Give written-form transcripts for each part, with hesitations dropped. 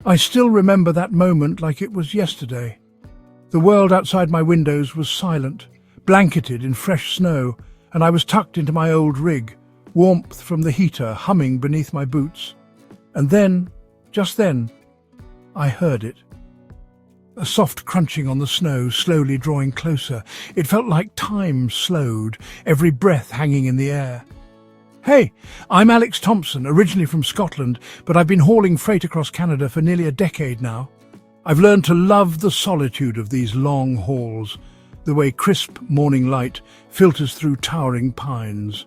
I still remember that moment like it was yesterday. The world outside my windows was silent, blanketed in fresh snow, and I was tucked into my old rig, warmth from the heater humming beneath my boots. And then, just then, I heard it. A soft crunching on the snow, slowly drawing closer. It felt like time slowed, every breath hanging in the air. Hey, I'm Alex Thompson, originally from Scotland, but I've been hauling freight across Canada for nearly a decade now. I've learned to love the solitude of these long hauls, the way crisp morning light filters through towering pines.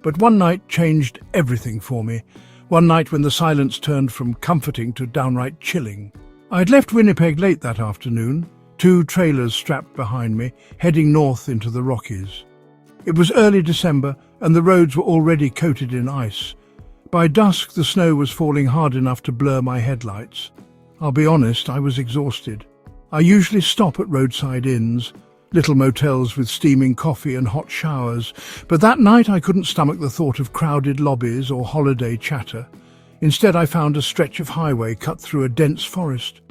But one night changed everything for me. One night when the silence turned from comforting to downright chilling. I'd left Winnipeg late that afternoon, 2 trailers strapped behind me, heading north into the Rockies. It was early December, and the roads were already coated in ice. By dusk, the snow was falling hard enough to blur my headlights. I'll be honest, I was exhausted. I usually stop at roadside inns, little motels with steaming coffee and hot showers, but that night I couldn't stomach the thought of crowded lobbies or holiday chatter. Instead, I found a stretch of highway cut through a dense forest,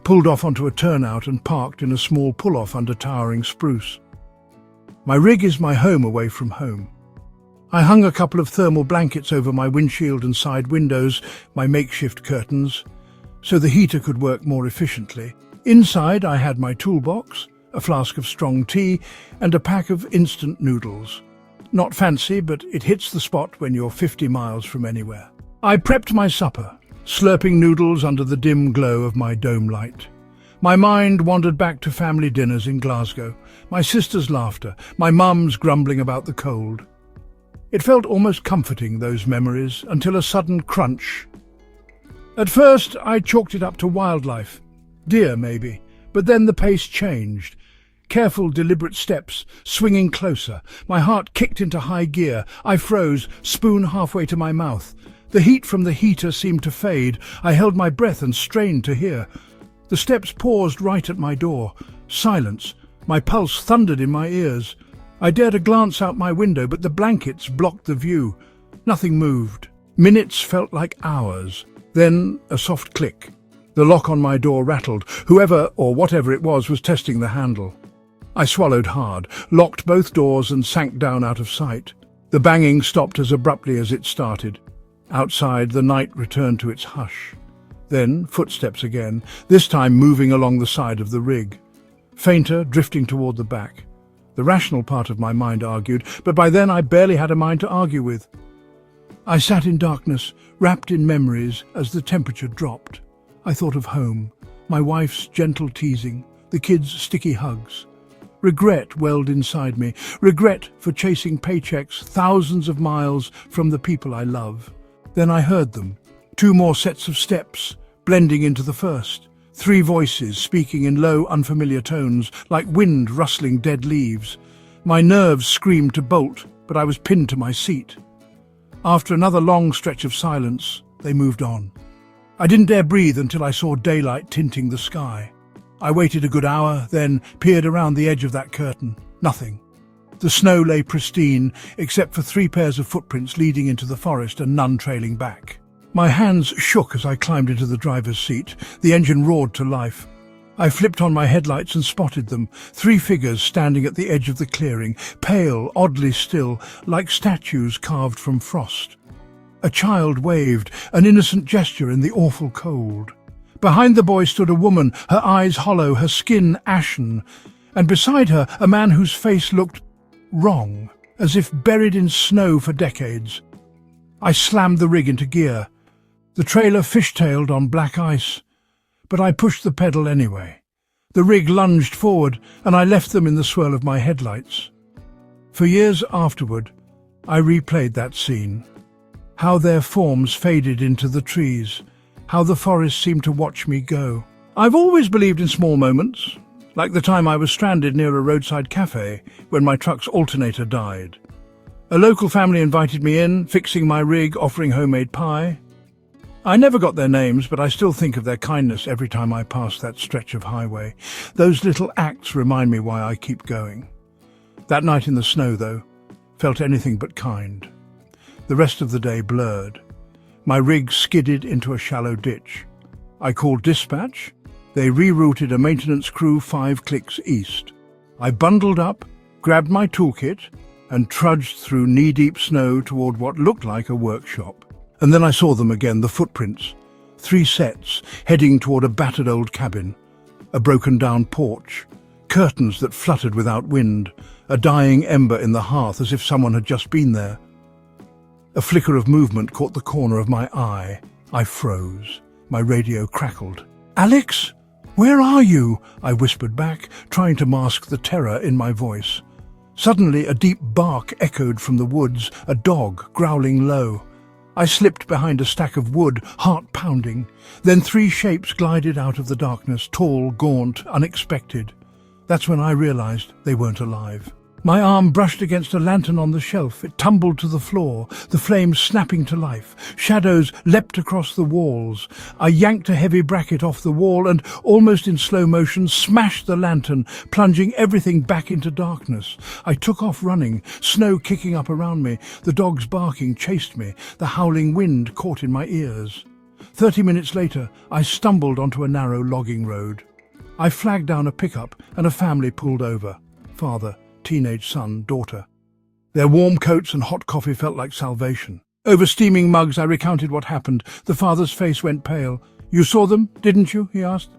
pulled off onto a turnout and parked in a small pull-off under towering spruce. My rig is my home away from home. I hung a couple of thermal blankets over my windshield and side windows, my makeshift curtains, so the heater could work more efficiently. Inside, I had my toolbox, a flask of strong tea, and a pack of instant noodles. Not fancy, but it hits the spot when you're 50 miles from anywhere. I prepped my supper, slurping noodles under the dim glow of my dome light. My mind wandered back to family dinners in Glasgow, my sister's laughter, my mum's grumbling about the cold. It felt almost comforting, those memories, until a sudden crunch. At first, I chalked it up to wildlife. Deer, maybe. But then the pace changed. Careful, deliberate steps, swinging closer. My heart kicked into high gear. I froze, spoon halfway to my mouth. The heat from the heater seemed to fade. I held my breath and strained to hear. The steps paused right at my door. Silence. My pulse thundered in my ears. I dared to glance out my window, but the blankets blocked the view. Nothing moved. Minutes felt like hours. Then a soft click. The lock on my door rattled. Whoever or whatever it was testing the handle. I swallowed hard, locked both doors and sank down out of sight. The banging stopped as abruptly as it started. Outside, the night returned to its hush. Then, footsteps again, this time moving along the side of the rig. Fainter, drifting toward the back. The rational part of my mind argued, but by then I barely had a mind to argue with. I sat in darkness, wrapped in memories as the temperature dropped. I thought of home, my wife's gentle teasing, the kids' sticky hugs. Regret welled inside me, regret for chasing paychecks thousands of miles from the people I love. Then I heard them, 2 more sets of steps, blending into the first. 3 voices speaking in low, unfamiliar tones, like wind rustling dead leaves. My nerves screamed to bolt, but I was pinned to my seat. After another long stretch of silence, they moved on. I didn't dare breathe until I saw daylight tinting the sky. I waited a good hour, then peered around the edge of that curtain. Nothing. The snow lay pristine, except for 3 pairs of footprints leading into the forest and none trailing back. My hands shook as I climbed into the driver's seat. The engine roared to life. I flipped on my headlights and spotted them, 3 figures standing at the edge of the clearing, pale, oddly still, like statues carved from frost. A child waved, an innocent gesture in the awful cold. Behind the boy stood a woman, her eyes hollow, her skin ashen, and beside her a man whose face looked wrong, as if buried in snow for decades. I slammed the rig into gear. The trailer fishtailed on black ice, but I pushed the pedal anyway. The rig lunged forward, and I left them in the swirl of my headlights. For years afterward, I replayed that scene. How their forms faded into the trees, how the forest seemed to watch me go. I've always believed in small moments, like the time I was stranded near a roadside cafe when my truck's alternator died. A local family invited me in, fixing my rig, offering homemade pie. I never got their names, but I still think of their kindness every time I pass that stretch of highway. Those little acts remind me why I keep going. That night in the snow, though, felt anything but kind. The rest of the day blurred. My rig skidded into a shallow ditch. I called dispatch. They rerouted a maintenance crew 5 clicks east. I bundled up, grabbed my toolkit, and trudged through knee-deep snow toward what looked like a workshop. And then I saw them again, the footprints. 3 sets, heading toward a battered old cabin. A broken-down porch. Curtains that fluttered without wind. A dying ember in the hearth as if someone had just been there. A flicker of movement caught the corner of my eye. I froze. My radio crackled. "Alex? Where are you?" I whispered back, trying to mask the terror in my voice. Suddenly, a deep bark echoed from the woods, a dog growling low. I slipped behind a stack of wood, heart pounding. Then 3 shapes glided out of the darkness, tall, gaunt, unexpected. That's when I realized they weren't alive. My arm brushed against a lantern on the shelf. It tumbled to the floor, the flames snapping to life. Shadows leapt across the walls. I yanked a heavy bracket off the wall and, almost in slow motion, smashed the lantern, plunging everything back into darkness. I took off running, snow kicking up around me. The dogs barking chased me. The howling wind caught in my ears. 30 minutes later, I stumbled onto a narrow logging road. I flagged down a pickup and a family pulled over. Father, teenage son, daughter. Their warm coats and hot coffee felt like salvation. Over steaming mugs, I recounted what happened. The father's face went pale. "You saw them, didn't you?" he asked.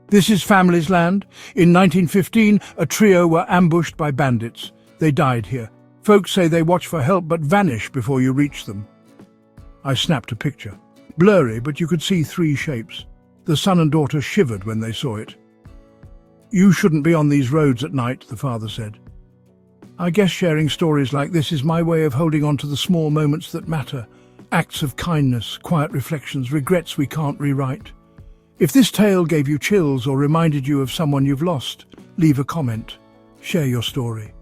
"This is family's land. In 1915, a trio were ambushed by bandits. They died here. Folks say they watch for help but vanish before you reach them." I snapped a picture. Blurry, but you could see 3 shapes. The son and daughter shivered when they saw it. "You shouldn't be on these roads at night," the father said. "I guess sharing stories like this is my way of holding on to the small moments that matter. Acts of kindness, quiet reflections, regrets we can't rewrite. If this tale gave you chills or reminded you of someone you've lost, leave a comment. Share your story.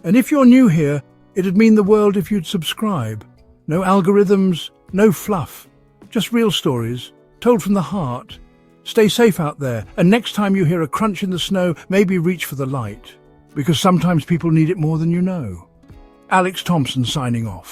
And if you're new here, it'd mean the world if you'd subscribe. No algorithms, no fluff. Just real stories, told from the heart. Stay safe out there, and next time you hear a crunch in the snow, maybe reach for the light. Because sometimes people need it more than you know. Alex Thompson signing off.